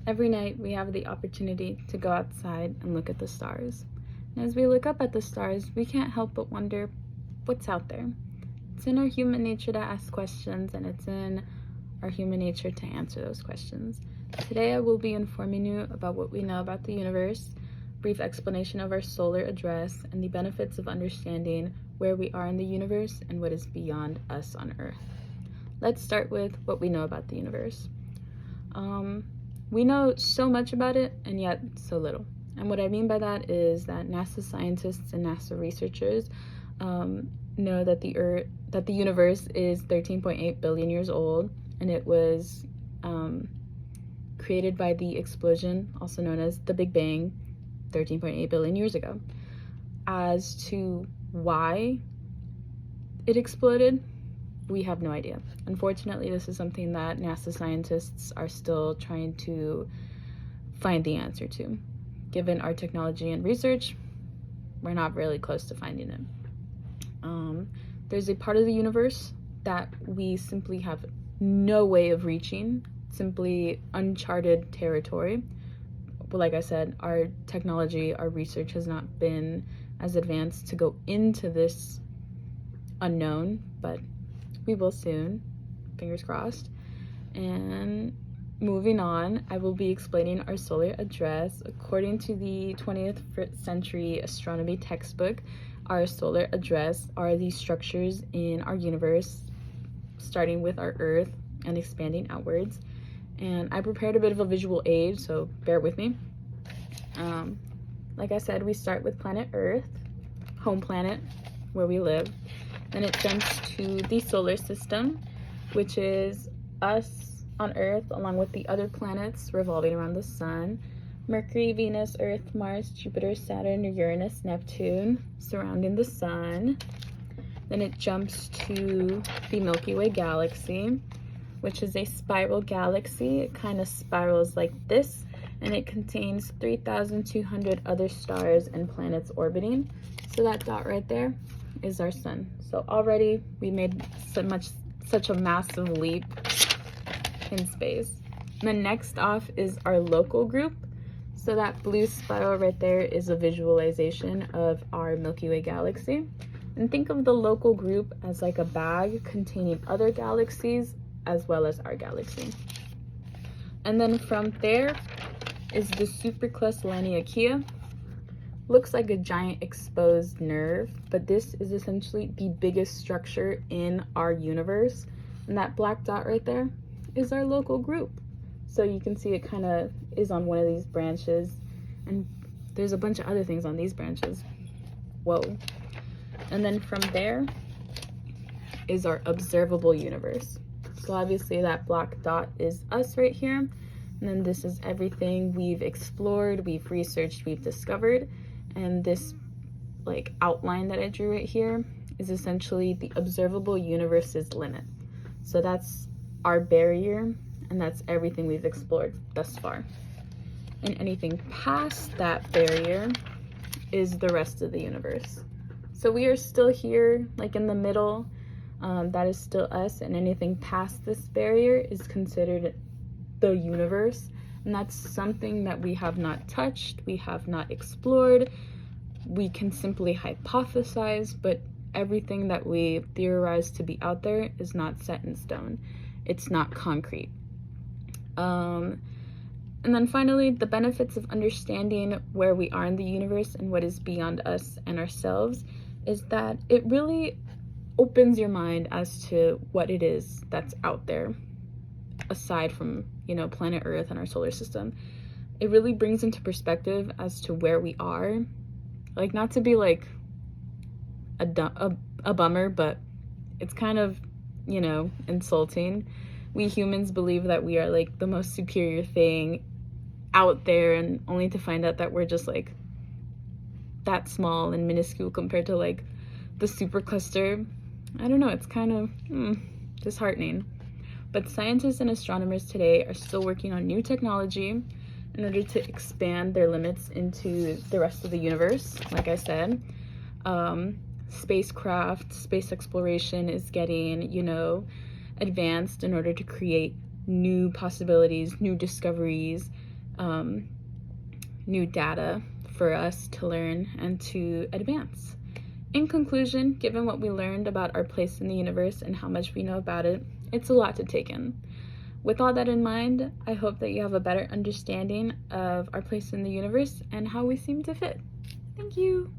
Every night we have the opportunity to go outside and look at the stars. And as we look up at the stars, we can't help but wonder what's out there. It's in our human nature to ask questions, and it's in our human nature to answer those questions. Today I will be informing you about what we know about the universe, a brief explanation of our solar address, and the benefits of understanding where we are in the universe and what is beyond us on Earth. Let's start with what we know about the universe. We know so much about it and yet so little. And what I mean by that is that NASA scientists and NASA researchers know that the universe is 13.8 billion years old, and it was created by the explosion, also known as the Big Bang, 13.8 billion years ago. As to why it exploded, we have no idea. Unfortunately, this is something that NASA scientists are still trying to find the answer to. Given our technology and research, we're not really close to finding it. There's a part of the universe that we simply have no way of reaching, simply uncharted territory. But like I said, our technology, our research has not been as advanced to go into this unknown, but we will soon, fingers crossed. And moving on, I will be explaining our solar address. According to the 20th century astronomy textbook, our solar address are the structures in our universe, starting with our Earth and expanding outwards. And I prepared a bit of a visual aid, so bear with me. Like I said, we start with planet Earth, home planet, where we live. Then it jumps to the solar system, which is us on Earth, along with the other planets revolving around the sun. Mercury, Venus, Earth, Mars, Jupiter, Saturn, Uranus, Neptune, surrounding the sun. Then it jumps to the Milky Way galaxy, which is a spiral galaxy. It kind of spirals like this, and it contains 3,200 other stars and planets orbiting. So that dot right there is our sun. So already we made such a massive leap in space. And then next off is our local group. So that blue spiral right there is a visualization of our Milky Way galaxy. And think of the local group as like a bag containing other galaxies as well as our galaxy. And then from there is the superclust Laniakea. Looks like a giant exposed nerve, but this is essentially the biggest structure in our universe. And that black dot right there is our local group. So you can see it kind of is on one of these branches, and there's a bunch of other things on these branches. Whoa. And then from there is our observable universe. So obviously that black dot is us right here. And then this is everything we've explored, we've researched, we've discovered. And this like outline that I drew right here is essentially the observable universe's limit. So that's our barrier, and that's everything we've explored thus far. And anything past that barrier is the rest of the universe. So we are still here, like in the middle. That is still us, and anything past this barrier is considered the universe. And that's something that we have not touched, we have not explored. We can simply hypothesize, but everything that we theorize to be out there is not set in stone. It's not concrete. And then finally, the benefits of understanding where we are in the universe and what is beyond us and ourselves is that it really opens your mind as to what it is that's out there aside from, planet Earth and our solar system. It really brings into perspective as to where we are. Like, not to be like a bummer, but it's kind of, insulting. We humans believe that we are like the most superior thing out there, and only to find out that we're just like that small and minuscule compared to like the supercluster. I don't know, it's kind of disheartening. But scientists and astronomers today are still working on new technology in order to expand their limits into the rest of the universe. Like I said, spacecraft, space exploration is getting, advanced in order to create new possibilities, new discoveries, new data for us to learn and to advance. In conclusion, given what we learned about our place in the universe and how much we know about it, it's a lot to take in. With all that in mind, I hope that you have a better understanding of our place in the universe and how we seem to fit. Thank you.